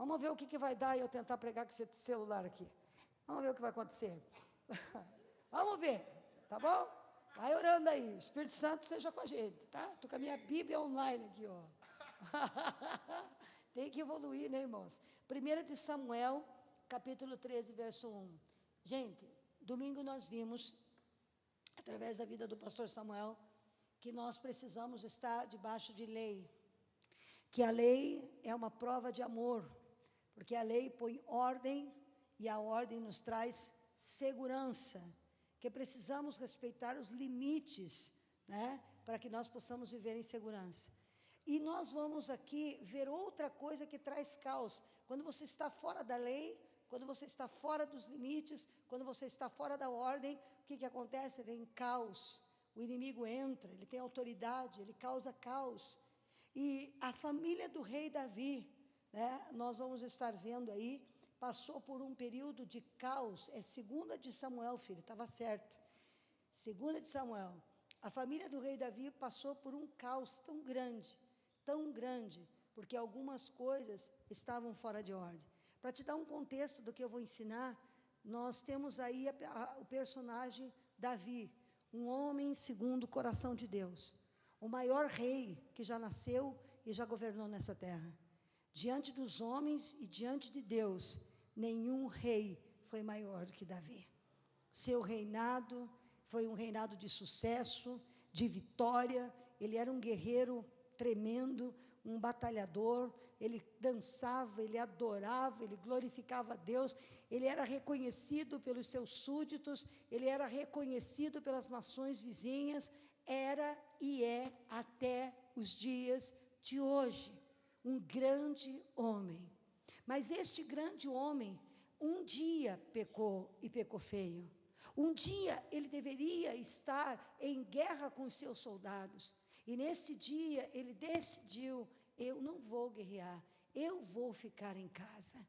Vamos ver o que vai dar eu tentar pregar com esse celular aqui. Vamos ver o que vai acontecer. Vamos ver, tá bom? Vai orando aí, o Espírito Santo seja com a gente, tá? Estou com a minha Bíblia online aqui, ó. Tem que evoluir, né, irmãos? 1 de Samuel, capítulo 13, verso 1. Gente, domingo nós vimos, através da vida do pastor Samuel, que nós precisamos estar debaixo de lei. Que a lei é uma prova de amor, porque a lei põe ordem e a ordem nos traz segurança, que precisamos respeitar os limites, né, para que nós possamos viver em segurança. E nós vamos aqui ver outra coisa que traz caos. Quando você está fora da lei, quando você está fora dos limites, quando você está fora da ordem, o que acontece? Vem caos, o inimigo entra, ele tem autoridade, ele causa caos. E a família do rei Davi, né, nós vamos estar vendo aí, passou por um período de caos. É 2 de Samuel, filho, estava certo. 2 de Samuel. A família do rei Davi passou por um caos tão grande, porque algumas coisas estavam fora de ordem. Para te dar um contexto do que eu vou ensinar, nós temos aí o personagem Davi, um homem segundo o coração de Deus, o maior rei que já nasceu e já governou nessa terra. Diante dos homens e diante de Deus, nenhum rei foi maior do que Davi. Seu reinado foi um reinado de sucesso, de vitória. Ele era um guerreiro tremendo, um batalhador. Ele dançava, ele adorava, ele glorificava a Deus. Ele era reconhecido pelos seus súditos, ele era reconhecido pelas nações vizinhas. Era e é até os dias de hoje um grande homem. Mas este grande homem um dia pecou, e pecou feio. Um dia ele deveria estar em guerra com os seus soldados, e nesse dia ele decidiu: eu não vou guerrear, eu vou ficar em casa.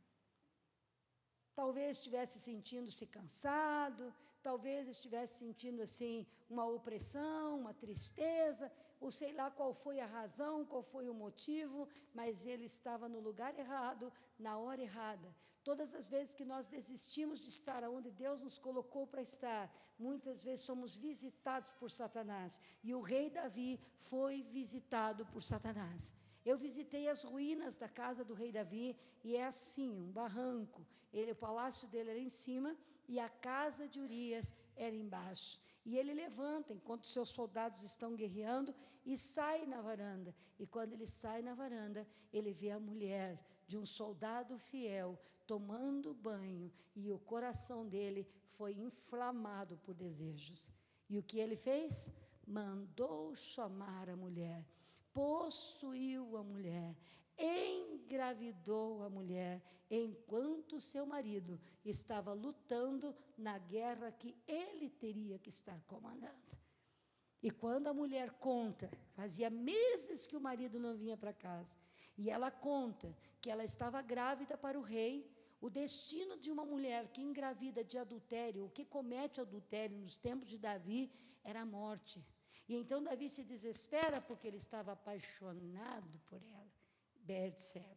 Talvez estivesse sentindo-se cansado, talvez estivesse sentindo assim uma opressão, uma tristeza, ou sei lá qual foi a razão, qual foi o motivo, mas ele estava no lugar errado, na hora errada. Todas as vezes que nós desistimos de estar onde Deus nos colocou para estar, muitas vezes somos visitados por Satanás, e o rei Davi foi visitado por Satanás. Eu visitei as ruínas da casa do rei Davi, e é assim, um barranco. O palácio dele era em cima, e a casa de Urias era embaixo. E ele levanta, enquanto seus soldados estão guerreando, e sai na varanda. E quando ele sai na varanda, ele vê a mulher de um soldado fiel, tomando banho, e o coração dele foi inflamado por desejos. E o que ele fez? Mandou chamar a mulher, possuiu a mulher, engravidou a mulher, enquanto seu marido estava lutando na guerra que ele teria que estar comandando. E quando a mulher conta, fazia meses que o marido não vinha para casa, e ela conta que ela estava grávida para o rei. O destino de uma mulher que engravida de adultério, o que comete adultério nos tempos de Davi, era a morte. E então Davi se desespera, porque ele estava apaixonado por ela, Betseba.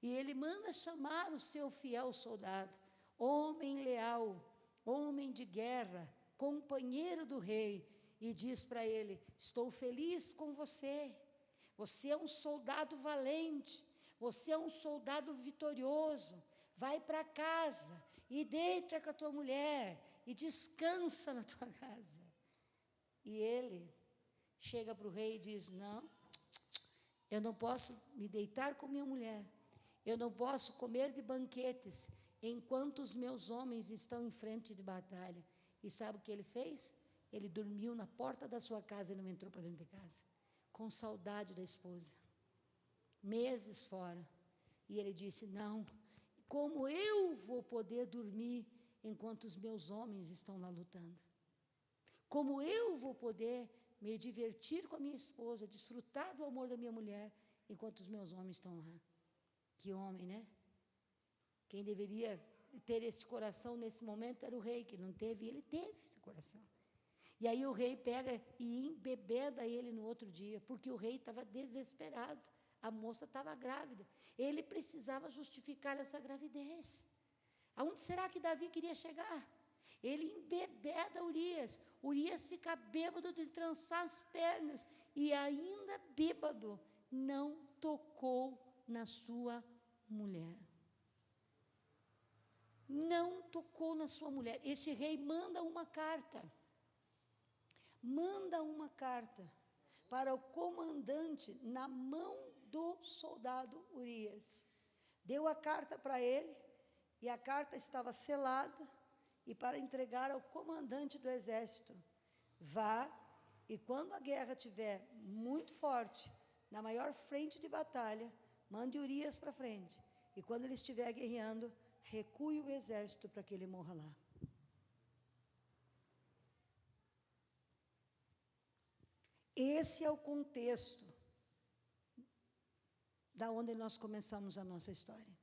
E ele manda chamar o seu fiel soldado, homem leal, homem de guerra, companheiro do rei, e diz para ele: estou feliz com você, você é um soldado valente, você é um soldado vitorioso, vai para casa, e deita com a tua mulher, e descansa na tua casa. E ele chega para o rei e diz: não, eu não posso me deitar com minha mulher, eu não posso comer de banquetes, enquanto os meus homens estão em frente de batalha. E sabe o que ele fez? Ele dormiu na porta da sua casa e não entrou para dentro de casa, com saudade da esposa, meses fora. E ele disse: não, como eu vou poder dormir enquanto os meus homens estão lá lutando? Como eu vou poder me divertir com a minha esposa, desfrutar do amor da minha mulher, enquanto os meus homens estão lá? Que homem, né? Quem deveria ter esse coração nesse momento era o rei, que não teve, e ele teve esse coração. E aí o rei pega e embebeda ele no outro dia, porque o rei estava desesperado. A moça estava grávida. Ele precisava justificar essa gravidez. Aonde será que Davi queria chegar? Ele embebeda Urias. Urias fica bêbado de trançar as pernas. E ainda bêbado, não tocou na sua mulher. Não tocou na sua mulher. Este rei manda uma carta. Manda uma carta para o comandante na mão do soldado Urias. Deu a carta para ele, e a carta estava selada, e para entregar ao comandante do exército: vá, e quando a guerra estiver muito forte, na maior frente de batalha, mande Urias para frente, e quando ele estiver guerreando, recue o exército para que ele morra lá. Esse é o contexto da onde nós começamos a nossa história.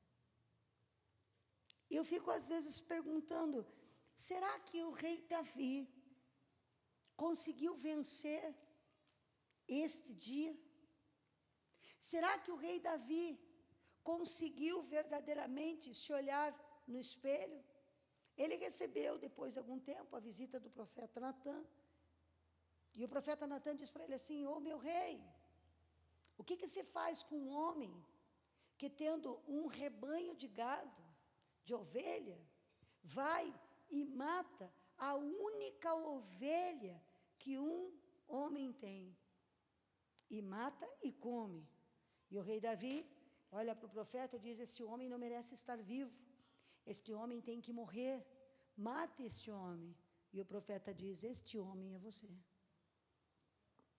Eu fico às vezes perguntando, será que o rei Davi conseguiu vencer este dia? Será que o rei Davi conseguiu verdadeiramente se olhar no espelho? Ele recebeu, depois de algum tempo, a visita do profeta Natã. E o profeta Natã diz para ele assim: ô meu rei, o que se faz com um homem que, tendo um rebanho de gado, de ovelha, vai e mata a única ovelha que um homem tem? E mata e come. E o rei Davi olha para o profeta e diz: esse homem não merece estar vivo, este homem tem que morrer, mate este homem. E o profeta diz: este homem é você.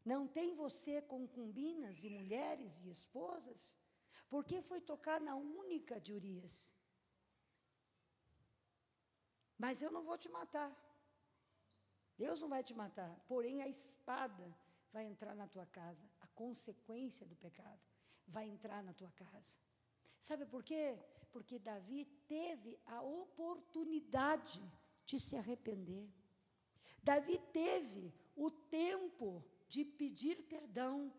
Não tem você concubinas e mulheres e esposas? Por que foi tocar na única de Urias? Mas eu não vou te matar. Deus não vai te matar, porém a espada vai entrar na tua casa, a consequência do pecado vai entrar na tua casa. Sabe por quê? Porque Davi teve a oportunidade de se arrepender. Davi teve o tempo de pedir perdão,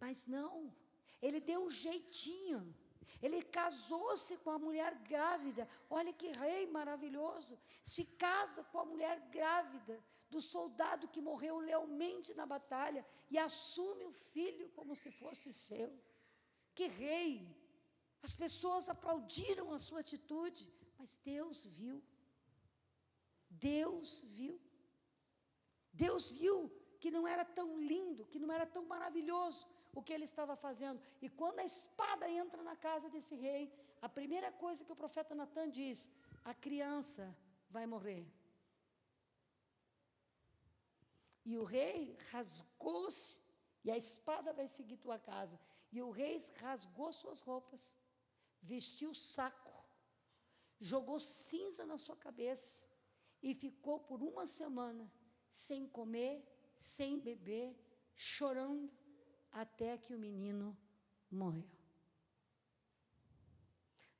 mas não, ele deu um jeitinho. Ele casou-se com a mulher grávida. Olha que rei maravilhoso. Se casa com a mulher grávida do soldado que morreu lealmente na batalha e assume o filho como se fosse seu. Que rei! As pessoas aplaudiram a sua atitude, mas Deus viu. Deus viu. Deus viu que não era tão lindo, que não era tão maravilhoso o que ele estava fazendo. E quando a espada entra na casa desse rei, a primeira coisa que o profeta Natã diz: a criança vai morrer. E o rei rasgou-se, e a espada vai seguir tua casa. E o rei rasgou suas roupas, vestiu saco, jogou cinza na sua cabeça, e ficou por uma semana sem comer, sem beber, chorando, até que o menino morreu.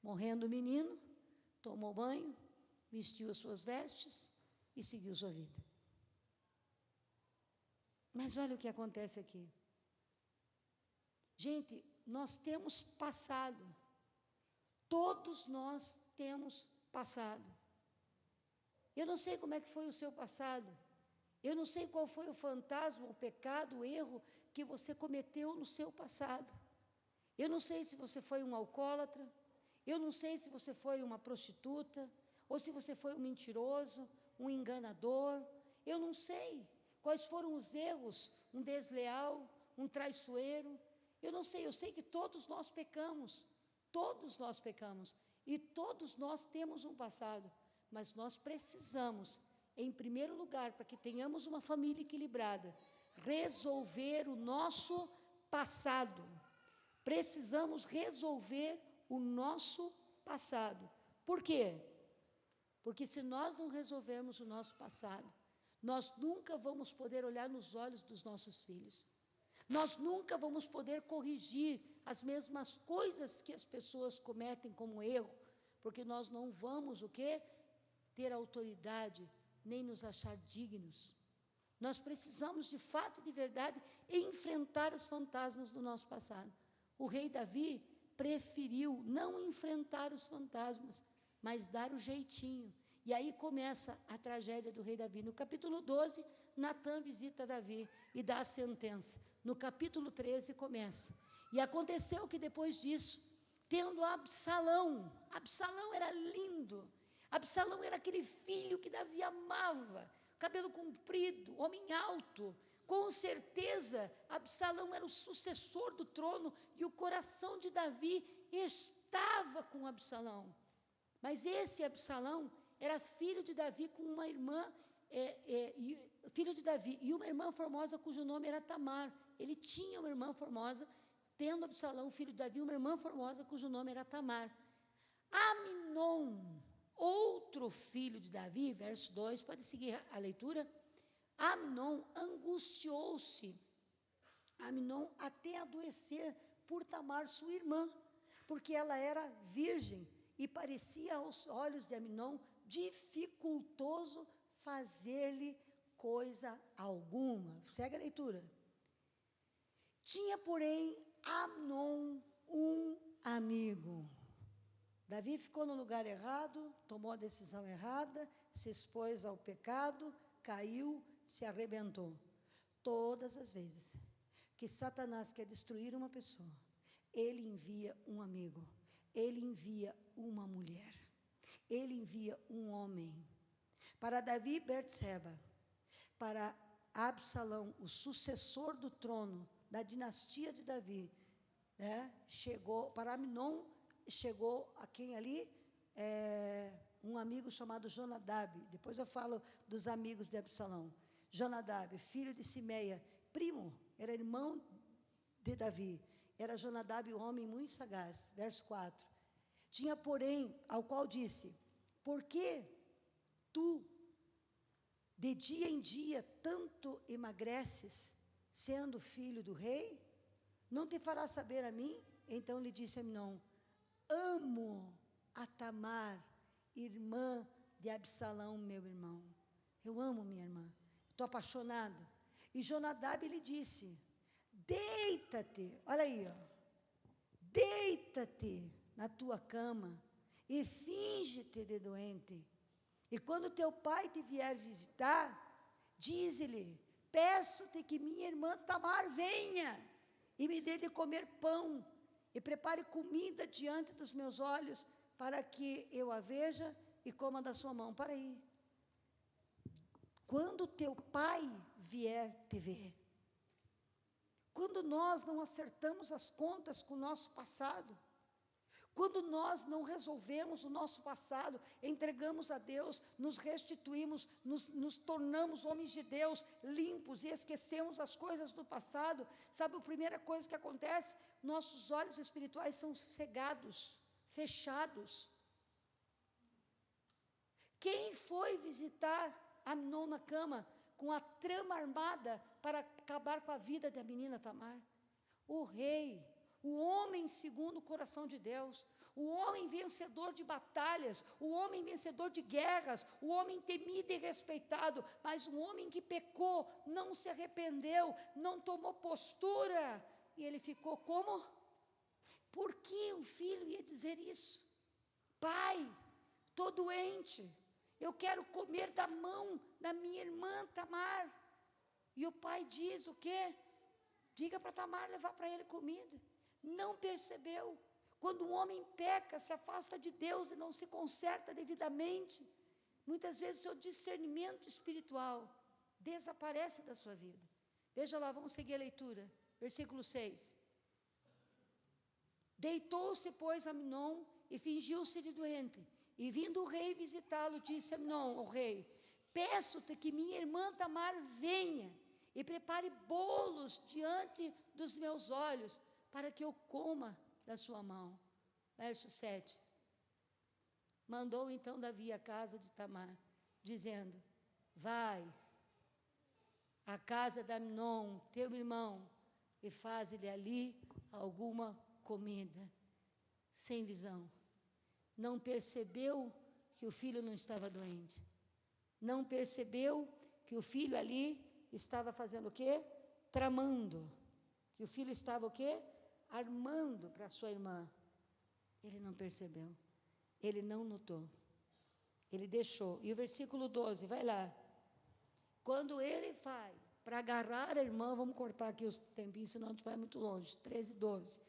Morrendo o menino, tomou banho, vestiu as suas vestes e seguiu sua vida. Mas olha o que acontece aqui. Gente, nós temos passado. Todos nós temos passado. Eu não sei como é que foi o seu passado. Eu não sei qual foi o fantasma, o pecado, o erro que você cometeu no seu passado. Eu não sei se você foi um alcoólatra. Eu não sei se você foi uma prostituta, ou se você foi um mentiroso, um enganador. Eu não sei quais foram os erros, um desleal, um traiçoeiro. Eu não sei, eu sei que todos nós pecamos. Todos nós pecamos. E todos nós temos um passado. Mas nós precisamos, em primeiro lugar, para que tenhamos uma família equilibrada, resolver o nosso passado. Precisamos resolver o nosso passado. Por quê? Porque se nós não resolvermos o nosso passado, nós nunca vamos poder olhar nos olhos dos nossos filhos. Nós nunca vamos poder corrigir as mesmas coisas que as pessoas cometem como erro, porque nós não vamos o quê? Ter autoridade, nem nos achar dignos. Nós precisamos, de fato, de verdade, enfrentar os fantasmas do nosso passado. O rei Davi preferiu não enfrentar os fantasmas, mas dar o jeitinho. E aí começa a tragédia do rei Davi. No capítulo 12, Natã visita Davi e dá a sentença. No capítulo 13 começa. E aconteceu que depois disso, tendo Absalão era lindo, Absalão era aquele filho que Davi amava, cabelo comprido, homem alto, com certeza Absalão era o sucessor do trono, e o coração de Davi estava com Absalão, mas esse Absalão era filho de Davi com uma irmã, filho de Davi, e uma irmã formosa cujo nome era Tamar. Ele tinha uma irmã formosa, tendo Absalão, filho de Davi, uma irmã formosa cujo nome era Tamar. Amnon, outro filho de Davi, verso 2, pode seguir a leitura. Amnon angustiou-se, Amnon até adoecer por Tamar, sua irmã, porque ela era virgem, e parecia aos olhos de Amnon dificultoso fazer-lhe coisa alguma. Segue a leitura. Tinha, porém, Amnon um amigo. Davi ficou no lugar errado, tomou a decisão errada, se expôs ao pecado, caiu, se arrebentou. Todas as vezes que Satanás quer destruir uma pessoa, ele envia um amigo, ele envia uma mulher, ele envia um homem. Para Davi, Betseba, para Absalão, o sucessor do trono da dinastia de Davi, chegou, para Amnon, chegou a quem ali? Um amigo chamado Jonadab. Depois eu falo dos amigos de Absalão. Jonadab, filho de Simeia, primo, era irmão de Davi. Era Jonadab, um homem muito sagaz. Verso 4. Tinha, porém, ao qual disse: por que tu, de dia em dia, tanto emagreces, sendo filho do rei? Não te fará saber a mim? Então lhe disse Amnon: amo a Tamar, irmã de Absalão, meu irmão. Eu amo minha irmã, estou apaixonado. E Jonadab lhe disse: deita-te, olha aí, deita-te na tua cama e finge-te de doente. E quando teu pai te vier visitar, dize-lhe: peço-te que minha irmã Tamar venha e me dê de comer pão e prepare comida diante dos meus olhos, para que eu a veja e coma da sua mão. Para aí. Quando teu pai vier te ver, quando nós não acertamos as contas com o nosso passado, quando nós não resolvemos o nosso passado, entregamos a Deus, nos restituímos, nos tornamos homens de Deus, limpos, e esquecemos as coisas do passado, sabe a primeira coisa que acontece? Nossos olhos espirituais são cegados, fechados. Quem foi visitar Amnon na cama com a trama armada para acabar com a vida da menina Tamar? O rei, o homem segundo o coração de Deus, o homem vencedor de batalhas, o homem vencedor de guerras, o homem temido e respeitado, mas um homem que pecou, não se arrependeu, não tomou postura, e ele ficou como? Por que o filho ia dizer isso? Pai, estou doente, eu quero comer da mão da minha irmã Tamar. E o pai diz o quê? Diga para Tamar levar para ele comida. Não percebeu. Quando um homem peca, se afasta de Deus e não se conserta devidamente, muitas vezes o seu discernimento espiritual desaparece da sua vida. Veja lá, vamos seguir a leitura. Versículo 6. Deitou-se, pois, Amnon e fingiu-se de doente. E vindo o rei visitá-lo, disse Amnon ao rei: peço-te que minha irmã Tamar venha e prepare bolos diante dos meus olhos, para que eu coma da sua mão. Verso 7. Mandou então Davi à casa de Tamar, dizendo: vai à casa de Amnon, teu irmão, e faze-lhe ali alguma comida. Sem visão. Não percebeu que o filho não estava doente. Não percebeu que o filho ali estava fazendo o quê? Tramando. Que o filho estava o quê? armando para sua irmã. Ele não percebeu, ele não notou, ele deixou. E o versículo 12, vai lá. Quando ele vai para agarrar a irmã, vamos cortar aqui os tempinhos, senão a gente vai muito longe, 13, 12.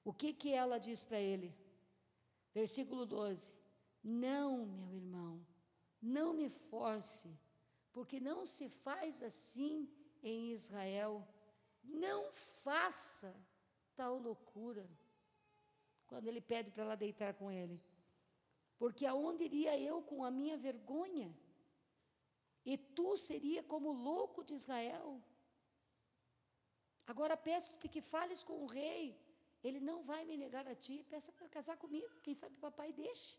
O que ela diz para ele? Versículo 12, não, meu irmão, não me force, porque não se faz assim em Israel, não faça tal loucura. Quando ele pede para ela deitar com ele, porque aonde iria eu com a minha vergonha? E tu seria como louco de Israel. Agora peço-te que fales com o rei, ele não vai me negar a ti, peça para casar comigo, quem sabe papai deixe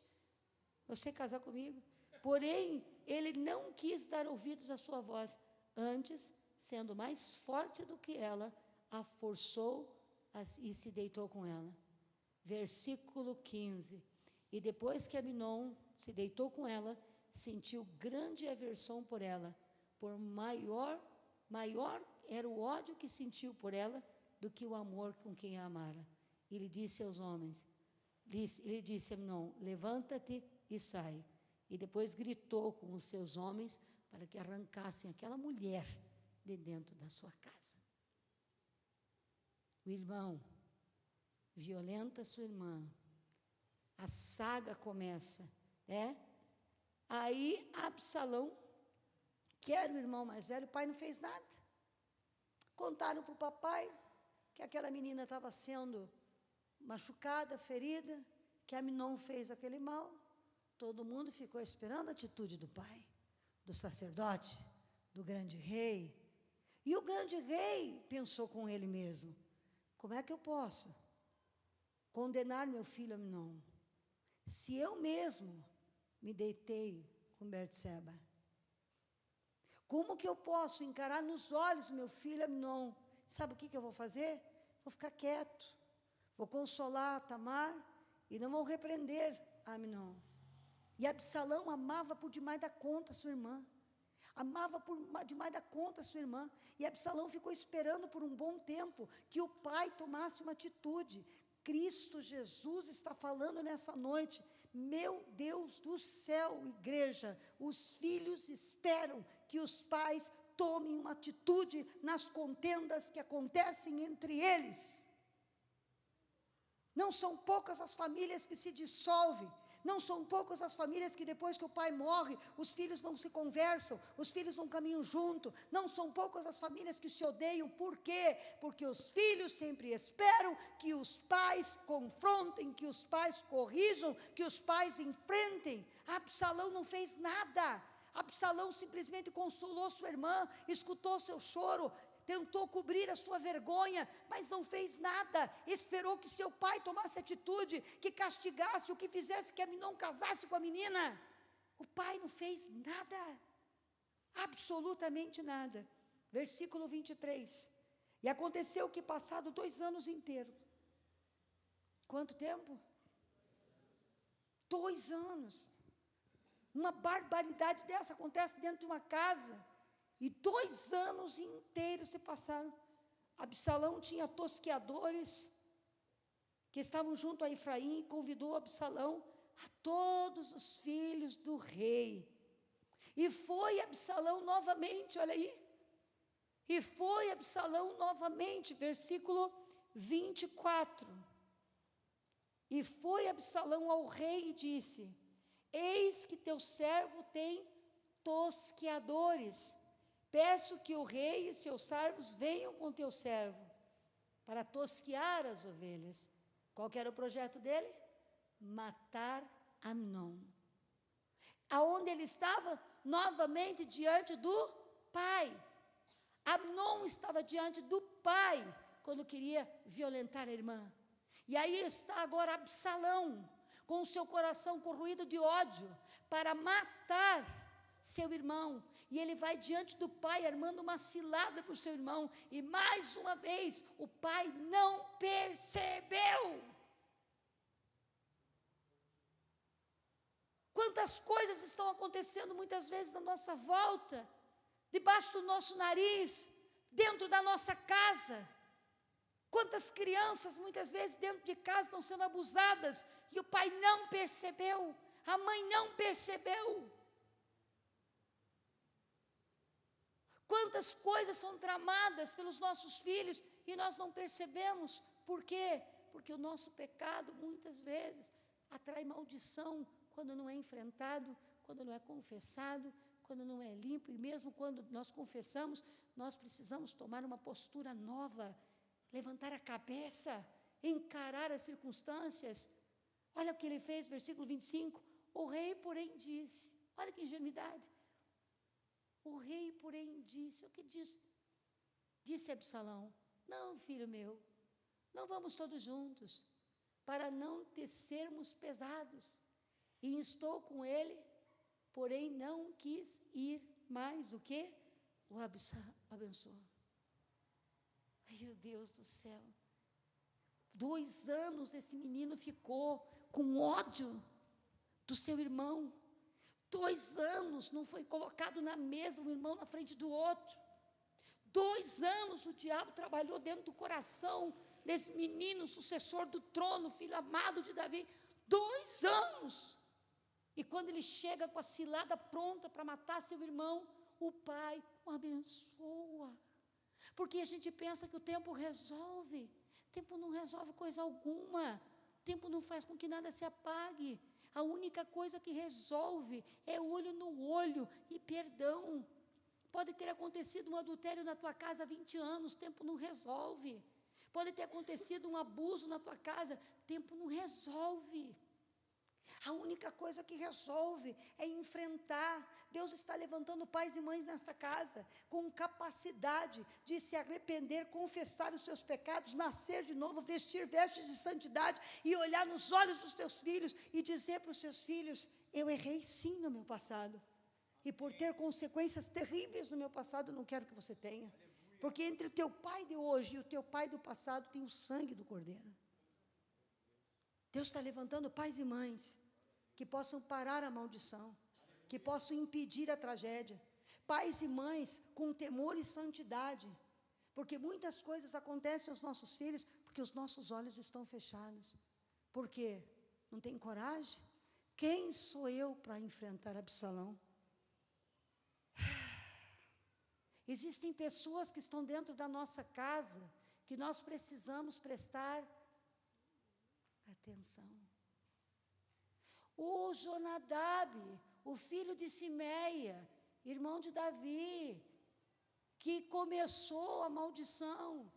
você casar comigo. Porém, ele não quis dar ouvidos à sua voz, antes, sendo mais forte do que ela, a forçou e se deitou com ela. Versículo 15, e depois que Amnon se deitou com ela, sentiu grande aversão por ela, por maior era o ódio que sentiu por ela, do que o amor com quem a amara. Ele disse aos homens, ele disse a Amnon, levanta-te e sai. E depois gritou com os seus homens, para que arrancassem aquela mulher de dentro da sua casa. O irmão violenta sua irmã, a saga começa, Aí Absalão, que era o irmão mais velho, o pai não fez nada. Contaram para o papai que aquela menina estava sendo machucada, ferida, que Amnon fez aquele mal. Todo mundo ficou esperando a atitude do pai, do sacerdote, do grande rei. E o grande rei pensou com ele mesmo, como é que eu posso condenar meu filho Amnon, se eu mesmo me deitei com Betseba? Como que eu posso encarar nos olhos meu filho Amnon? Sabe o que eu vou fazer? Vou ficar quieto, vou consolar Tamar e não vou repreender Amnon. E Absalão amava por demais da conta sua irmã, amava por demais da conta sua irmã, e Absalão ficou esperando por um bom tempo que o pai tomasse uma atitude. Cristo Jesus está falando nessa noite, meu Deus do céu, igreja, os filhos esperam que os pais tomem uma atitude nas contendas que acontecem entre eles. Não são poucas as famílias que se dissolvem, não são poucas as famílias que depois que o pai morre, os filhos não se conversam, os filhos não caminham junto, não são poucas as famílias que se odeiam. Por quê? Porque os filhos sempre esperam que os pais confrontem, que os pais corrijam, que os pais enfrentem. Absalão não fez nada, Absalão simplesmente consolou sua irmã, escutou seu choro, tentou cobrir a sua vergonha, mas não fez nada, esperou que seu pai tomasse atitude, que castigasse, o que fizesse que Amnon casasse com a menina. O pai não fez nada, absolutamente nada. Versículo 23, e aconteceu que passado 2 anos inteiros, quanto tempo? 2 anos, uma barbaridade dessa acontece dentro de uma casa, e 2 anos inteiros se passaram. Absalão tinha tosqueadores que estavam junto a Efraim e convidou Absalão a todos os filhos do rei. E foi Absalão novamente, olha aí. E foi Absalão novamente, versículo 24. E foi Absalão ao rei e disse: eis que teu servo tem tosqueadores. Peço que o rei e seus servos venham com teu servo, para tosquear as ovelhas. Qual que era o projeto dele? Matar Amnon. Aonde ele estava? Novamente diante do pai. Amnon estava diante do pai, quando queria violentar a irmã. E aí está agora Absalão, com o seu coração corroído de ódio, para matar seu irmão. E ele vai diante do pai, armando uma cilada para o seu irmão, e mais uma vez, o pai não percebeu. Quantas coisas estão acontecendo muitas vezes à nossa volta, debaixo do nosso nariz, dentro da nossa casa, Quantas crianças, muitas vezes, dentro de casa estão sendo abusadas, e o pai não percebeu, a mãe não percebeu. Quantas coisas são tramadas pelos nossos filhos, e nós não percebemos. Por quê? Porque o nosso pecado, muitas vezes, atrai maldição, quando não é enfrentado, quando não é confessado, quando não é limpo, e mesmo quando nós confessamos, nós precisamos tomar uma postura nova, levantar a cabeça, encarar as circunstâncias. Olha o que ele fez, versículo 25, o rei, porém, disse, olha que ingenuidade, o rei, porém, disse, o que disse? Disse Absalão, não, filho meu, não vamos todos juntos, para não tecermos pesados, e estou com ele, porém não quis ir mais, o quê? O abençoou. Ai, meu Deus do céu, 2 anos esse menino ficou com ódio do seu irmão, 2 anos não foi colocado na mesa, um irmão na frente do outro, 2 anos o diabo trabalhou dentro do coração desse menino, sucessor do trono, filho amado de Davi, 2 anos, e quando ele chega com a cilada pronta para matar seu irmão, o pai o abençoa, porque a gente pensa que o tempo resolve, o tempo não resolve coisa alguma, o tempo não faz com que nada se apague, a única coisa que resolve é olho no olho e perdão. Pode ter acontecido um adultério na tua casa há 20 anos, tempo não resolve. Pode ter acontecido um abuso na tua casa, tempo não resolve. A única coisa que resolve é enfrentar. Deus está levantando pais e mães nesta casa, com capacidade de se arrepender, confessar os seus pecados, nascer de novo, vestir vestes de santidade e olhar nos olhos dos teus filhos e dizer para os seus filhos, eu errei sim no meu passado. E por ter consequências terríveis no meu passado, não quero que você tenha. Porque entre o teu pai de hoje e o teu pai do passado, tem o sangue do Cordeiro. Deus está levantando pais e mães, que possam parar a maldição, que possam impedir a tragédia. Pais e mães com temor e santidade. Porque muitas coisas acontecem aos nossos filhos, porque os nossos olhos estão fechados. Por quê? Não tem coragem? Quem sou eu para enfrentar Absalão? Existem pessoas que estão dentro da nossa casa, que nós precisamos prestar atenção. O Jonadab, o filho de Simeia, irmão de Davi, que começou a maldição,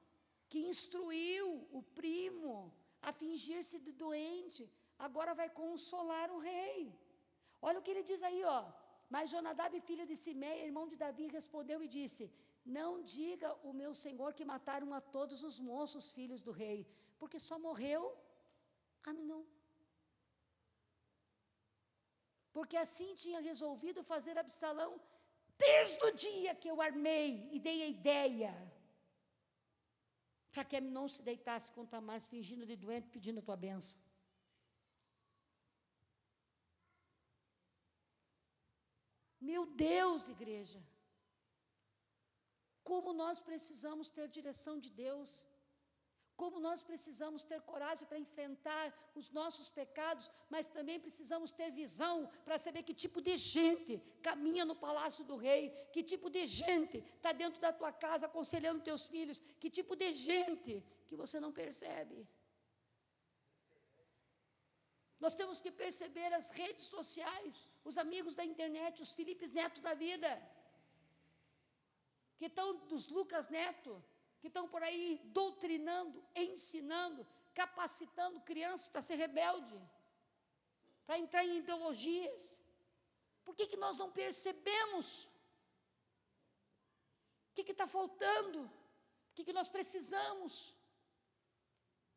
que instruiu o primo a fingir-se de doente, agora vai consolar o rei. Olha o que ele diz aí, ó. Mas Jonadab, filho de Simeia, irmão de Davi, respondeu e disse, não diga o meu senhor que mataram a todos os moços filhos do rei, porque só morreu Amnon. Porque assim tinha resolvido fazer Absalão, desde o dia que eu armei e dei a ideia, para que Amnon se deitasse com Tamar, fingindo de doente, pedindo a tua bênção. Meu Deus, igreja, como nós precisamos ter direção de Deus, como nós precisamos ter coragem para enfrentar os nossos pecados, mas também precisamos ter visão para saber que tipo de gente caminha no palácio do rei, que tipo de gente está dentro da tua casa aconselhando teus filhos, que tipo de gente que você não percebe. Nós temos que perceber as redes sociais, os amigos da internet, os Filipes Neto da vida, que estão dos Lucas Neto, que estão por aí doutrinando, ensinando, capacitando crianças para ser rebelde, para entrar em ideologias. Por que nós não percebemos? O que está faltando? O que nós precisamos?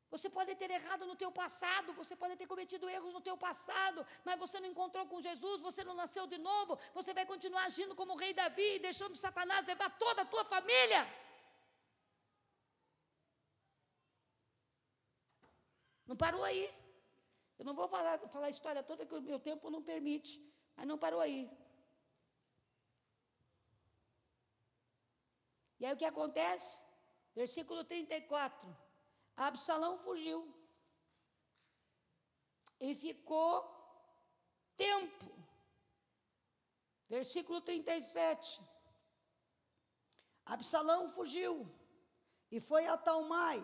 Você pode ter errado no teu passado, você pode ter cometido erros no teu passado, mas você não encontrou com Jesus, você não nasceu de novo, você vai continuar agindo como o rei Davi, deixando Satanás levar toda a tua família. Não parou aí. Eu não vou falar a história toda, que o meu tempo não permite, mas não parou aí. E aí o que acontece? Versículo 34. Absalão fugiu e ficou tempo. Versículo 37. Absalão fugiu e foi a Talmai,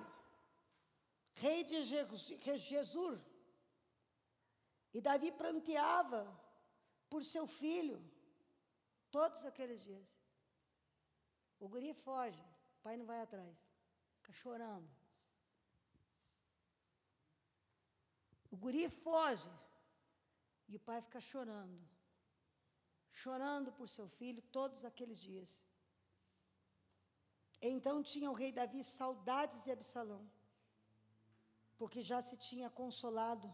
rei de Gesur. E Davi pranteava por seu filho todos aqueles dias. O guri foge, o pai não vai atrás, fica chorando. O guri foge e o pai fica chorando. Chorando por seu filho todos aqueles dias. Então tinha o rei Davi saudades de Absalão, porque já se tinha consolado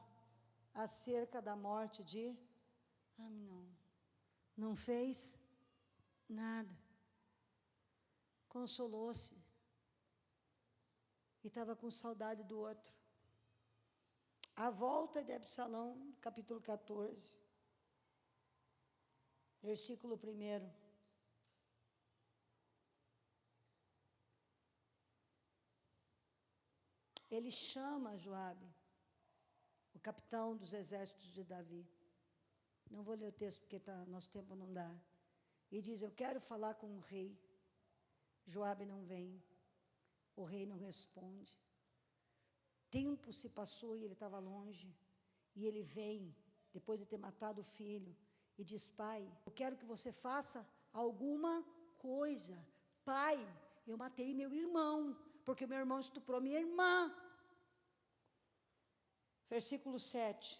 acerca da morte de Amnon. Não fez nada. Consolou-se. E estava com saudade do outro. A volta de Absalão, capítulo 14, versículo 1. Ele chama Joabe, o capitão dos exércitos de Davi. Não vou ler o texto porque nosso tempo não dá. E diz: eu quero falar com o rei. Joabe não vem. O rei não responde. Tempo se passou e ele estava longe. E ele vem, depois de ter matado o filho, e diz: pai, eu quero que você faça alguma coisa. Pai, eu matei meu irmão, porque meu irmão estuprou minha irmã. Versículo 7.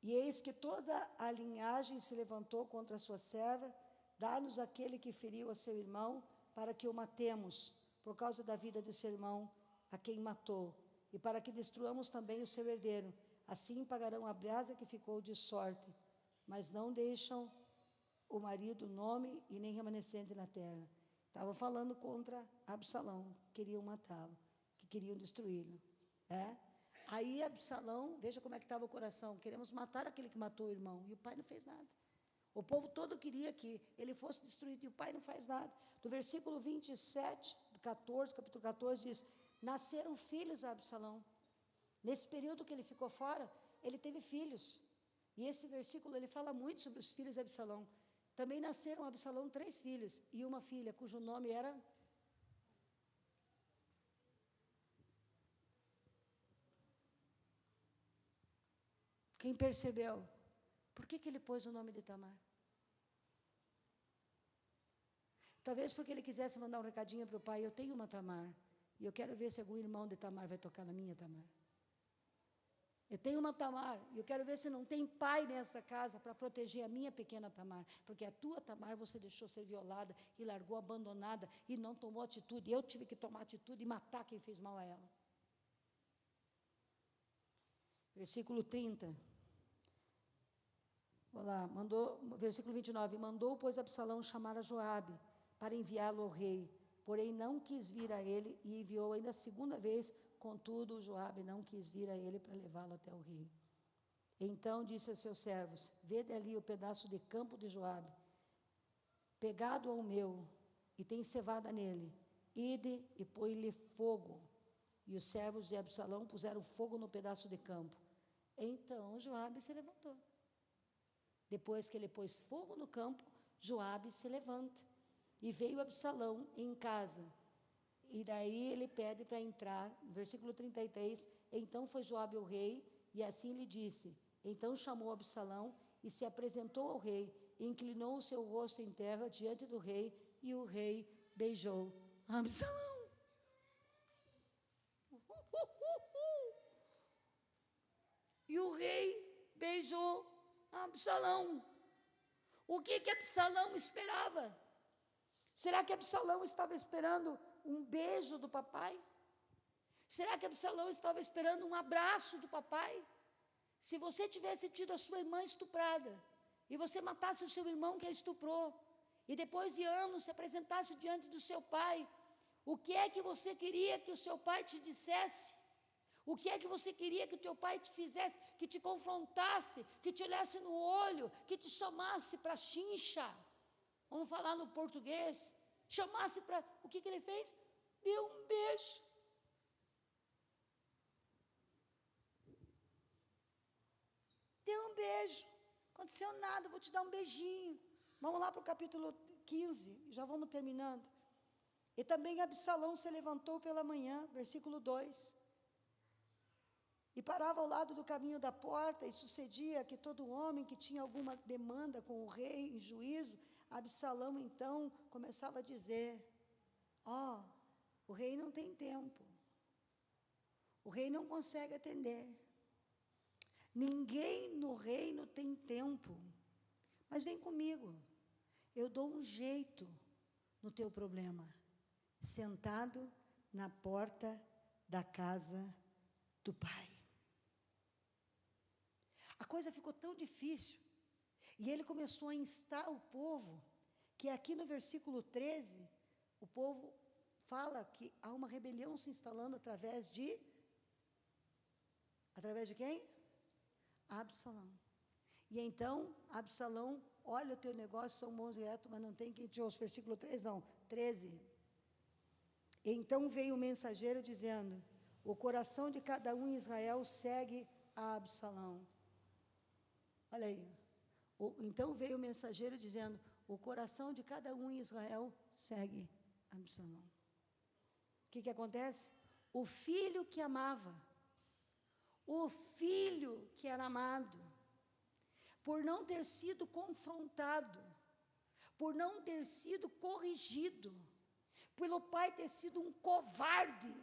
E eis que toda a linhagem se levantou contra a sua serva, dá-nos aquele que feriu a seu irmão, para que o matemos, por causa da vida do seu irmão, a quem matou, e para que destruamos também o seu herdeiro. Assim pagarão a brasa que ficou de sorte, mas não deixam o marido nome e nem remanescente na terra. Estavam falando contra Absalão, queriam matá-lo, que queriam destruí-lo. Aí Absalão, veja como é que estava o coração, queremos matar aquele que matou o irmão, e o pai não fez nada. O povo todo queria que ele fosse destruído, e o pai não faz nada. Do versículo 27, 14, capítulo 14, diz: nasceram filhos a Absalão. Nesse período que ele ficou fora, ele teve filhos. E esse versículo, ele fala muito sobre os filhos de Absalão. Também nasceram a Absalão 3 filhos, e uma filha, cujo nome era... Quem percebeu? Por que ele pôs o nome de Tamar? Talvez porque ele quisesse mandar um recadinho para o pai: eu tenho uma Tamar, e eu quero ver se algum irmão de Tamar vai tocar na minha Tamar. Eu tenho uma Tamar, e eu quero ver se não tem pai nessa casa para proteger a minha pequena Tamar, porque a tua Tamar você deixou ser violada e largou abandonada e não tomou atitude. Eu tive que tomar atitude e matar quem fez mal a ela. Versículo 30. Olá, versículo 29. Mandou, pois, Absalão chamar a Joabe para enviá-lo ao rei, porém não quis vir a ele, e enviou ainda a segunda vez. Contudo, Joabe não quis vir a ele para levá-lo até o rei. Então disse a seus servos: vede ali o pedaço de campo de Joabe, pegado ao meu, e tem cevada nele. Ide e põe-lhe fogo. E os servos de Absalão puseram fogo no pedaço de campo. Então Joabe se levantou. Depois que ele pôs fogo no campo, Joabe se levanta. E veio Absalão em casa. E daí ele pede para entrar. Versículo 33. Então foi Joabe ao rei, e assim lhe disse. Então chamou Absalão e se apresentou ao rei, e inclinou o seu rosto em terra diante do rei, e o rei beijou Absalão. E o rei beijou Absalão. O que Absalão esperava? Será que Absalão estava esperando um beijo do papai? Será que Absalão estava esperando um abraço do papai? Se você tivesse tido a sua irmã estuprada, e você matasse o seu irmão que a estuprou, e depois de anos se apresentasse diante do seu pai, o que é que você queria que o seu pai te dissesse? O que é que você queria que o teu pai te fizesse? Que te confrontasse, que te olhasse no olho, que te chamasse para chincha. Vamos falar no português. Chamasse para... O que ele fez? Deu um beijo. Deu um beijo. Aconteceu nada, vou te dar um beijinho. Vamos lá para o capítulo 15, já vamos terminando. E também Absalão se levantou pela manhã, versículo 2. E parava ao lado do caminho da porta, e sucedia que todo homem que tinha alguma demanda com o rei em juízo, Absalão então começava a dizer: o rei não tem tempo, o rei não consegue atender, ninguém no reino tem tempo, mas vem comigo, eu dou um jeito no teu problema, sentado na porta da casa do pai. A coisa ficou tão difícil, e ele começou a instar o povo, que aqui no versículo 13, o povo fala que há uma rebelião se instalando através de quem? Absalão. E então, Absalão, olha o teu negócio, são bons e retos, mas não tem quem te ouça. Versículo 3, não, 13. Então veio o mensageiro dizendo: o coração de cada um em Israel segue a Absalão. Olha aí. Então veio o mensageiro dizendo: o coração de cada um em Israel segue Absalão. O que acontece? O filho que amava, o filho que era amado, por não ter sido confrontado, por não ter sido corrigido, pelo pai ter sido um covarde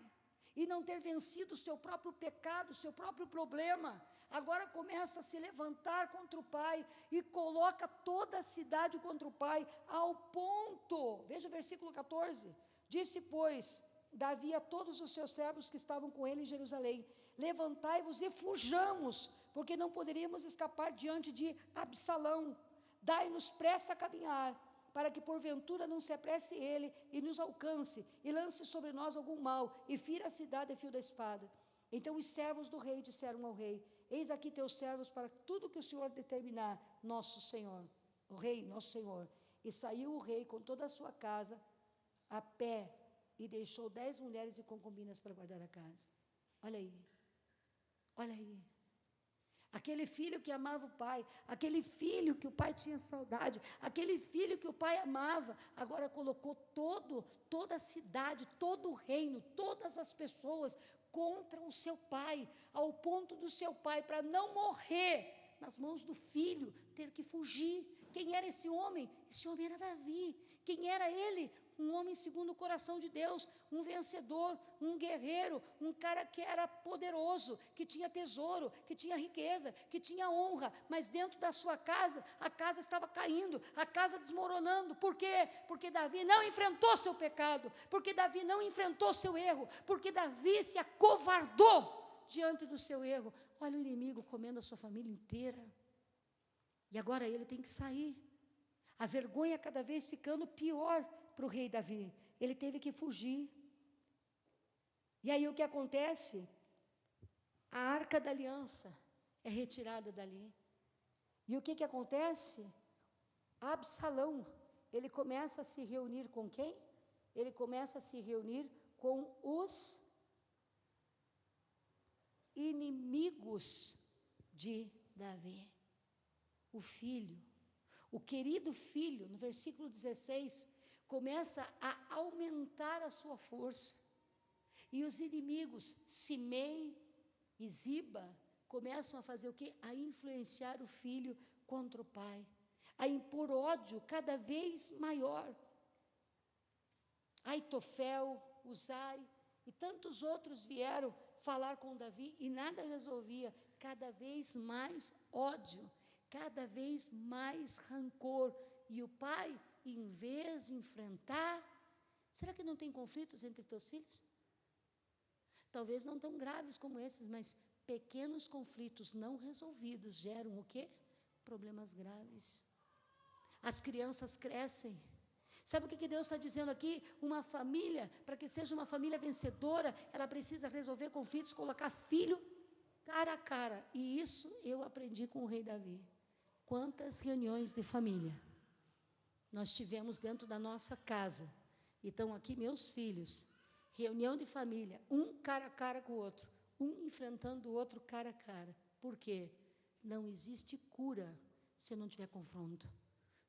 e não ter vencido o seu próprio pecado, o seu próprio problema, agora começa a se levantar contra o pai e coloca toda a cidade contra o pai, ao ponto, veja o versículo 14, disse, pois, Davi a todos os seus servos que estavam com ele em Jerusalém: levantai-vos e fujamos, porque não poderíamos escapar diante de Absalão. Dai-nos pressa a caminhar, para que porventura não se apresse ele e nos alcance, e lance sobre nós algum mal, e fira a cidade a fio da espada. Então os servos do rei disseram ao rei: eis aqui teus servos para tudo que o Senhor determinar, nosso Senhor, o rei, nosso Senhor. E saiu o rei com toda a sua casa, a pé, e deixou 10 mulheres e concubinas para guardar a casa. Olha aí, olha aí. Aquele filho que amava o pai, aquele filho que o pai tinha saudade, aquele filho que o pai amava, agora colocou toda a cidade, todo o reino, todas as pessoas contra o seu pai, ao ponto do seu pai, para não morrer nas mãos do filho, ter que fugir. Quem era esse homem? Esse homem era Davi. Quem era ele? Um homem segundo o coração de Deus, um vencedor, um guerreiro, um cara que era poderoso, que tinha tesouro, que tinha riqueza, que tinha honra, mas dentro da sua casa, a casa estava caindo, a casa desmoronando. Por quê? Porque Davi não enfrentou seu pecado, porque Davi não enfrentou seu erro, porque Davi se acovardou diante do seu erro. Olha o inimigo comendo a sua família inteira, e agora ele tem que sair. A vergonha cada vez ficando pior para o rei Davi. Ele teve que fugir. E aí o que acontece? A arca da aliança é retirada dali. E o que acontece? Absalão, ele começa a se reunir com quem? Ele começa a se reunir com os inimigos de Davi. O filho, o querido filho, no versículo 16, começa a aumentar a sua força. E os inimigos, Simei e Ziba, começam a fazer o quê? A influenciar o filho contra o pai, a impor ódio cada vez maior. Aitofel, Uzai e tantos outros vieram falar com Davi e nada resolvia. Cada vez mais ódio, cada vez mais rancor. E o pai, em vez de enfrentar, será que não tem conflitos entre teus filhos? Talvez não tão graves como esses, mas pequenos conflitos não resolvidos geram o quê? Problemas graves. As crianças crescem. Sabe o que Deus está dizendo aqui? Uma família, para que seja uma família vencedora, ela precisa resolver conflitos, colocar filho cara a cara. E isso eu aprendi com o rei Davi. Quantas reuniões de família nós tivemos dentro da nossa casa. E estão aqui meus filhos. Reunião de família, um cara a cara com o outro, um enfrentando o outro cara a cara. Por quê? Não existe cura se não tiver confronto.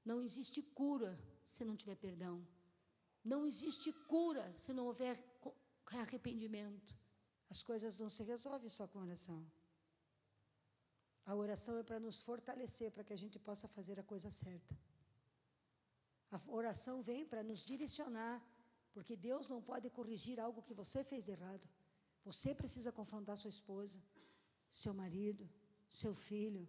Não existe cura se não tiver perdão. Não existe cura se não houver arrependimento. As coisas não se resolvem só com oração. A oração é para nos fortalecer, para que a gente possa fazer a coisa certa. A oração vem para nos direcionar, porque Deus não pode corrigir algo que você fez errado. Você precisa confrontar sua esposa, seu marido, seu filho.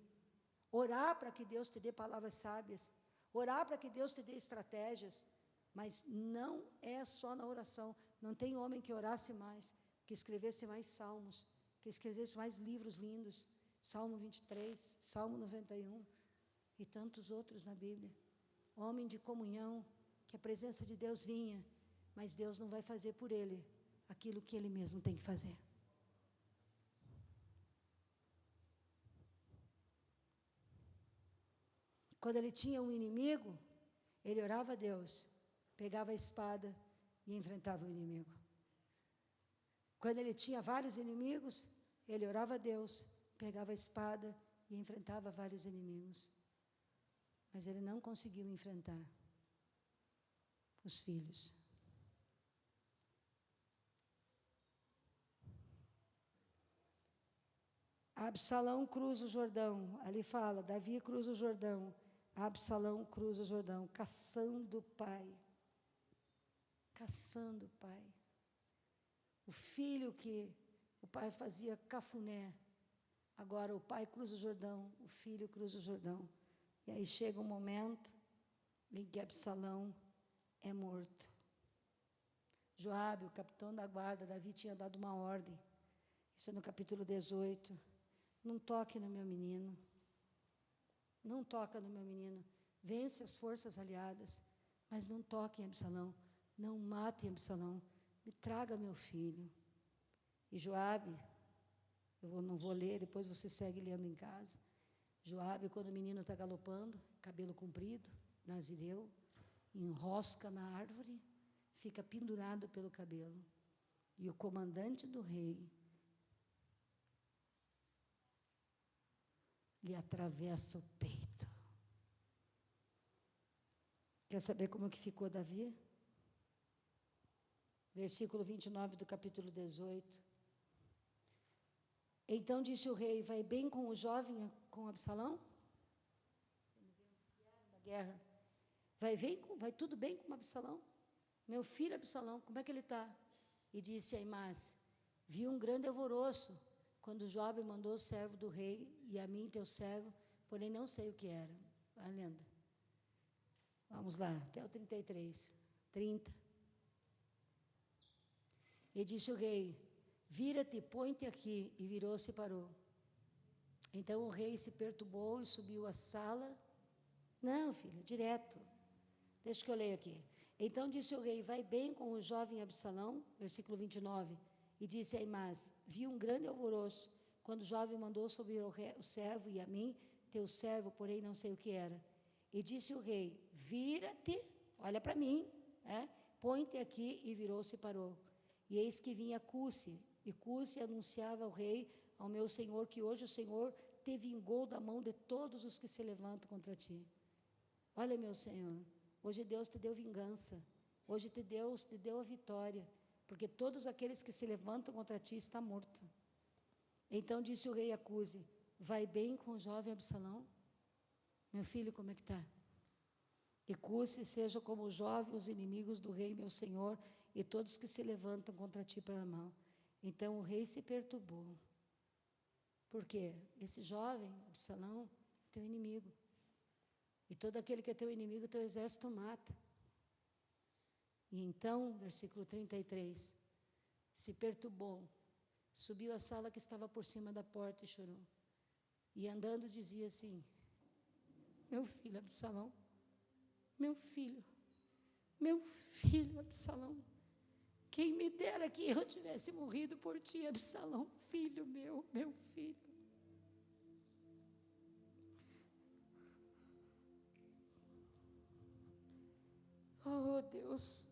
Orar para que Deus te dê palavras sábias. Orar para que Deus te dê estratégias. Mas não é só na oração. Não tem homem que orasse mais, que escrevesse mais salmos, que escrevesse mais livros lindos. Salmo 23, Salmo 91 e tantos outros na Bíblia. Homem de comunhão, que a presença de Deus vinha, mas Deus não vai fazer por ele aquilo que ele mesmo tem que fazer. Quando ele tinha um inimigo, ele orava a Deus, pegava a espada e enfrentava o inimigo. Quando ele tinha vários inimigos, ele orava a Deus, pegava a espada e enfrentava vários inimigos. Mas ele não conseguiu enfrentar os filhos. Absalão cruza o Jordão. Ali fala, Davi cruza o Jordão. Absalão cruza o Jordão, caçando o pai. Caçando o pai. O filho que o pai fazia cafuné. Agora o pai cruza o Jordão, o filho cruza o Jordão. E aí chega um momento em que Absalão é morto. Joabe, o capitão da guarda, Davi tinha dado uma ordem. Isso é no capítulo 18. Não toque no meu menino. Não toca no meu menino. Vence as forças aliadas, mas não toque em Absalão. Não mate Absalão. Me traga meu filho. E Joabe, eu não vou ler, depois você segue lendo em casa. Joabe, quando o menino está galopando, cabelo comprido, nazireu, enrosca na árvore, fica pendurado pelo cabelo. E o comandante do rei lhe atravessa o peito. Quer saber como que ficou Davi? Versículo 29 do capítulo 18. Então disse o rei, vai bem com o jovem, com Absalão? Na guerra. Vai tudo bem com Absalão? Meu filho Absalão, como é que ele está? E disse Aimás, vi um grande alvoroço, quando Joabe mandou o servo do rei, e a mim teu servo, porém não sei o que era. Vai lendo. Vamos lá, até o 33. 30. E disse o rei, vira-te, põe-te aqui. E virou-se e parou. Então o rei se perturbou e subiu à sala. Não, filha, direto. Deixa que eu leio aqui. Então disse o rei, vai bem com o jovem Absalão, versículo 29. E disse a Aimás, vi um grande alvoroço, quando o jovem mandou sobre o servo e a mim, teu servo, porém não sei o que era. E disse o rei, vira-te, olha para mim, põe-te aqui, e virou-se e parou. E eis que vinha Cuse, e Cuse anunciava ao rei, ao meu senhor, que hoje o Senhor te vingou da mão de todos os que se levantam contra ti. Olha, meu Senhor, hoje Deus te deu vingança, hoje Deus te deu a vitória, porque todos aqueles que se levantam contra ti estão mortos. Então disse o rei a Cuse, vai bem com o jovem Absalão? Meu filho, como é que está? E Cuse seja como o jovem, os inimigos do rei, meu senhor, e todos que se levantam contra ti para mal. Então o rei se perturbou. Por quê? Esse jovem, Absalão, é teu inimigo. E todo aquele que é teu inimigo, teu exército mata. E então, versículo 33, se perturbou, subiu à sala que estava por cima da porta e chorou. E andando dizia assim, meu filho Absalão, meu filho Absalão, quem me dera que eu tivesse morrido por ti, Absalão, filho meu filho. Oh, Deus,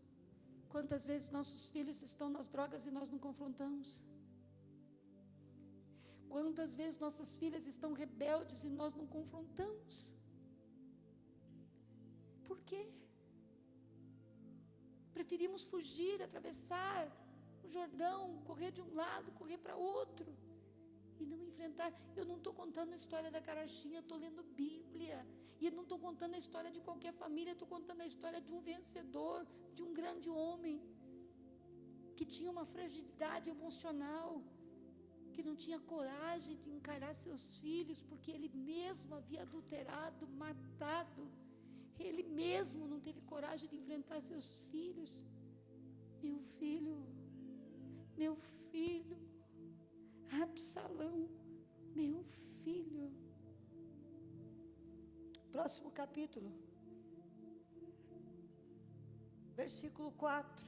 quantas vezes nossos filhos estão nas drogas e nós não confrontamos? Quantas vezes nossas filhas estão rebeldes e nós não confrontamos? Por quê? Preferimos fugir, atravessar o Jordão, correr de um lado, correr para outro, e não enfrentar. Eu não estou contando a história da carochinha, eu estou lendo Bíblia. E eu não estou contando a história de qualquer família, eu estou contando a história de um vencedor, de um grande homem, que tinha uma fragilidade emocional, que não tinha coragem de encarar seus filhos, porque ele mesmo havia adulterado, matado. Ele mesmo não teve coragem de enfrentar seus filhos. Meu filho, Absalão, meu filho. Próximo capítulo, versículo 4,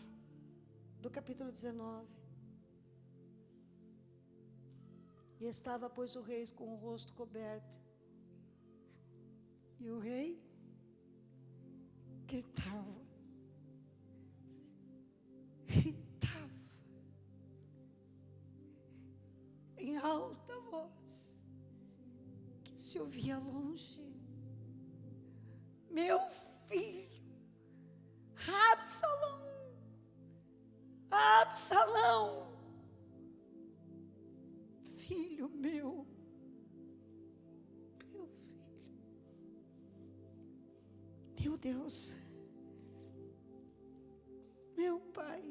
do capítulo 19. E estava, pois, o rei com o rosto coberto, e o rei gritava, em alta voz, que se ouvia longe: meu filho, Absalão, Absalão, filho meu filho. Meu Deus, meu Pai,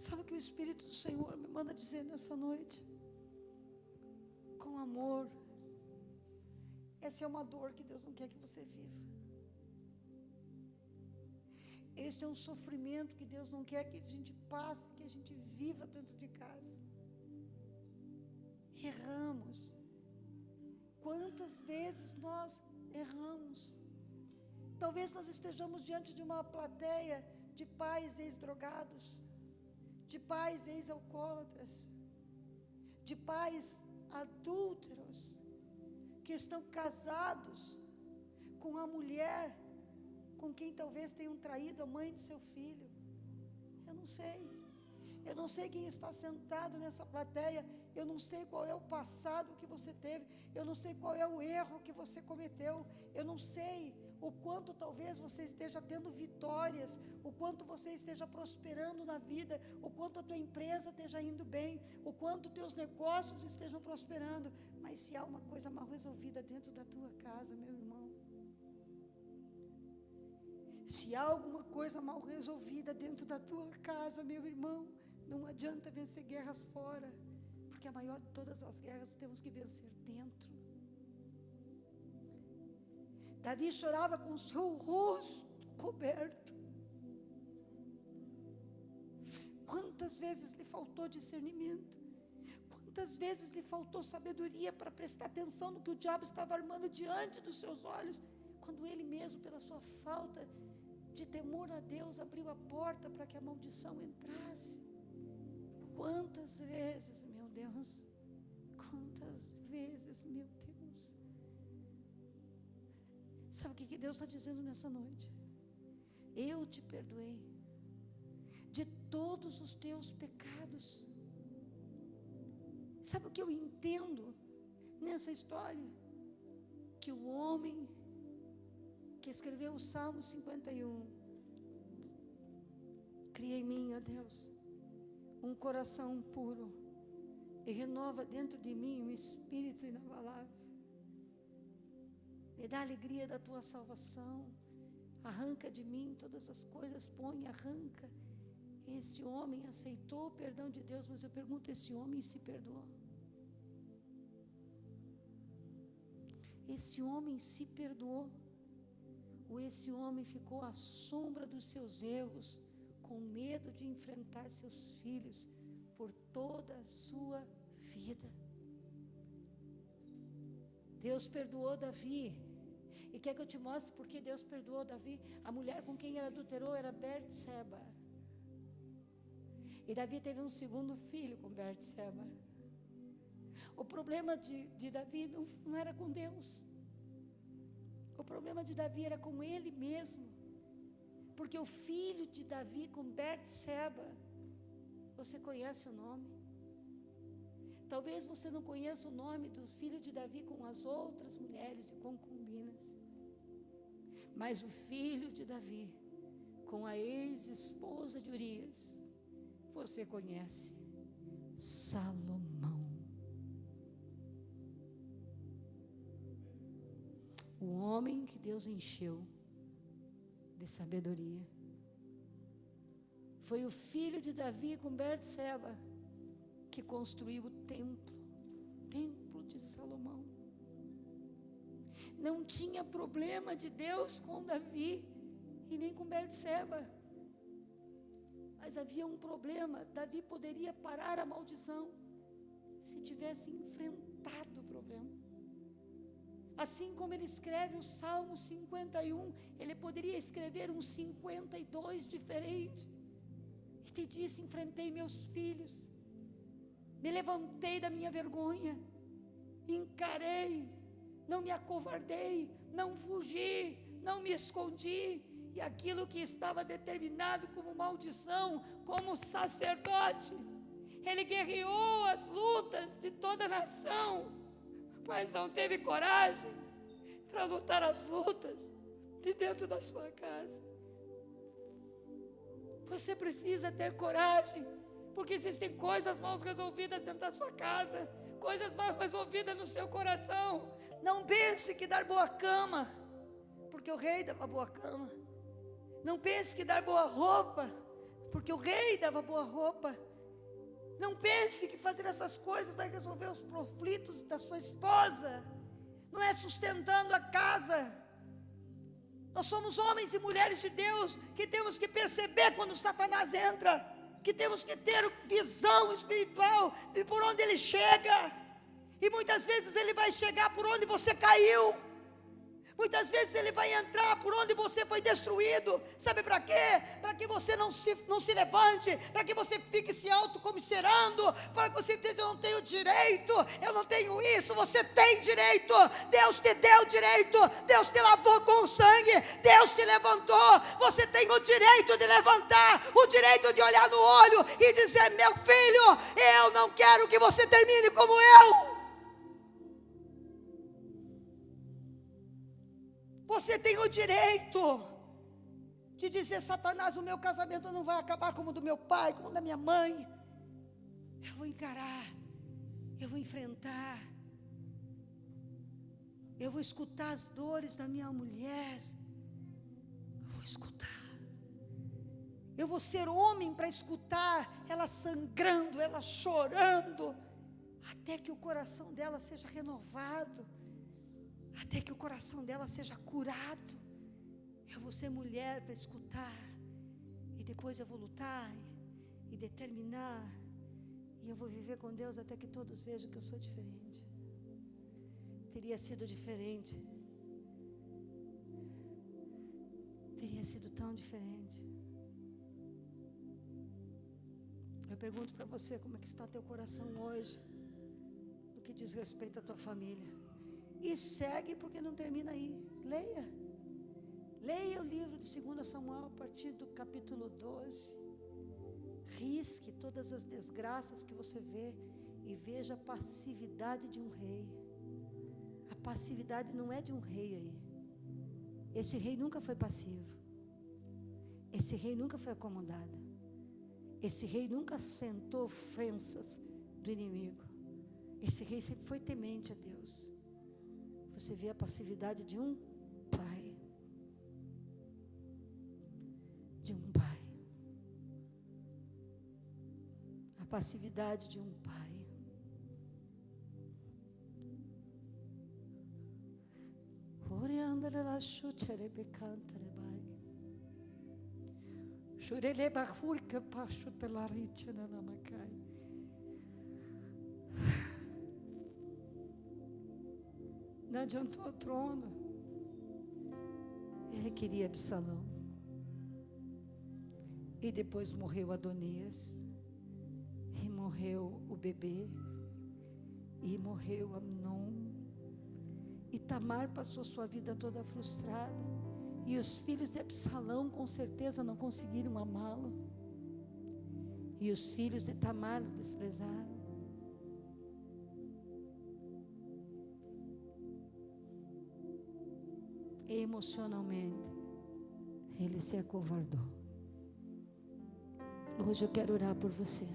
sabe o que o Espírito do Senhor me manda dizer nessa noite? Com amor. Essa é uma dor que Deus não quer que você viva. Este é um sofrimento que Deus não quer que a gente passe, que a gente viva dentro de casa. Erramos. Quantas vezes nós erramos? Talvez nós estejamos diante de uma plateia de pais ex-drogados, de pais ex-alcoólatras, de pais adúlteros, que estão casados com a mulher com quem talvez tenham traído a mãe de seu filho. Eu não sei quem está sentado nessa plateia, eu não sei qual é o passado que você teve, eu não sei qual é o erro que você cometeu, eu não sei o quanto talvez você esteja tendo vitórias, o quanto você esteja prosperando na vida, o quanto a tua empresa esteja indo bem, o quanto teus negócios estejam prosperando, mas se há uma coisa mal resolvida dentro da tua casa, meu irmão, se há alguma coisa mal resolvida dentro da tua casa, meu irmão, não adianta vencer guerras fora, porque a maior de todas as guerras temos que vencer dentro. Davi chorava com seu rosto coberto. Quantas vezes lhe faltou discernimento? Quantas vezes lhe faltou sabedoria para prestar atenção no que o diabo estava armando diante dos seus olhos, quando ele mesmo, pela sua falta de temor a Deus, abriu a porta para que a maldição entrasse? Quantas vezes, meu Deus, quantas vezes, meu Deus. Sabe o que Deus está dizendo nessa noite? Eu te perdoei de todos os teus pecados. Sabe o que eu entendo nessa história? Que o homem que escreveu o Salmo 51, cria em mim, ó Deus, um coração puro e renova dentro de mim um espírito inabalável. Me dá a alegria da tua salvação, arranca de mim todas as coisas, põe, arranca. Este homem aceitou o perdão de Deus, mas eu pergunto, esse homem se perdoou? Esse homem se perdoou? Ou esse homem ficou à sombra dos seus erros, com medo de enfrentar seus filhos por toda a sua vida? Deus perdoou Davi. E quer que eu te mostre por que Deus perdoou Davi? A mulher com quem ele adulterou era Betseba. E Davi teve um segundo filho com Betseba. O problema de Davi não era com Deus. O problema de Davi era com ele mesmo. Porque o filho de Davi com Betseba, você conhece o nome? Talvez você não conheça o nome do filho de Davi com as outras mulheres e concubinas, mas o filho de Davi com a ex-esposa de Urias, você conhece: Salomão. O homem que Deus encheu de sabedoria. Foi o filho de Davi com Betseba que construiu o templo de Salomão. Não tinha problema de Deus com Davi e nem com Betseba, mas havia um problema. Davi poderia parar a maldição se tivesse enfrentado o problema. Assim como ele escreve o Salmo 51, ele poderia escrever um 52 diferente. E te disse: enfrentei meus filhos, me levantei da minha vergonha, encarei, não me acovardei, não fugi, não me escondi, e aquilo que estava determinado como maldição, como sacerdote, ele guerreou as lutas de toda a nação, mas não teve coragem para lutar as lutas de dentro da sua casa. Você precisa ter coragem, porque existem coisas mal resolvidas dentro da sua casa, coisas mal resolvidas no seu coração. Não pense que dar boa cama, porque o rei dava boa cama. Não pense que dar boa roupa, porque o rei dava boa roupa. Não pense que fazer essas coisas vai resolver os conflitos da sua esposa. Não é sustentando a casa. Nós somos homens e mulheres de Deus que temos que perceber quando Satanás entra, que temos que ter visão espiritual de por onde ele chega. E muitas vezes ele vai chegar por onde você caiu. Muitas vezes ele vai entrar por onde você foi destruído. Sabe para quê? Para que você não se levante, para que você fique se autocomisserando, para que você diga: eu não tenho direito, eu não tenho isso. Você tem direito. Deus te deu direito, Deus te lavou com o sangue, Deus te levantou. Você tem o direito de levantar, o direito de olhar no olho e dizer: meu filho, eu não quero que você termine como eu. Você tem o direito de dizer: Satanás, o meu casamento não vai acabar como o do meu pai, como o da minha mãe. Eu vou encarar, eu vou enfrentar, eu vou escutar as dores da minha mulher, eu vou escutar, eu vou ser homem para escutar ela sangrando, ela chorando, até que o coração dela seja renovado, até que o coração dela seja curado. Eu vou ser mulher para escutar, e depois eu vou lutar e determinar, e eu vou viver com Deus até que todos vejam que eu sou diferente. Teria sido diferente, teria sido tão diferente. Eu pergunto para você: como é que está teu coração hoje, no que diz respeito à tua família? E segue, porque não termina aí. Leia o livro de 2 Samuel, a partir do capítulo 12. Risque todas as desgraças que você vê e veja a passividade de um rei. A passividade não é de um rei aí. Esse rei nunca foi passivo. Esse rei nunca foi acomodado. Esse rei nunca sentou ofensas do inimigo. Esse rei sempre foi temente a Deus. Você vê a passividade de um pai. De um pai. A passividade de um pai. Não adiantou o trono. Ele queria Absalão. E depois morreu Adonias. E morreu o bebê. E morreu Amnon. E Tamar passou sua vida toda frustrada. E os filhos de Absalão com certeza não conseguiram amá-lo. E os filhos de Tamar o desprezaram. emocionalmente, ele se acovardou. Hoje eu quero orar por você.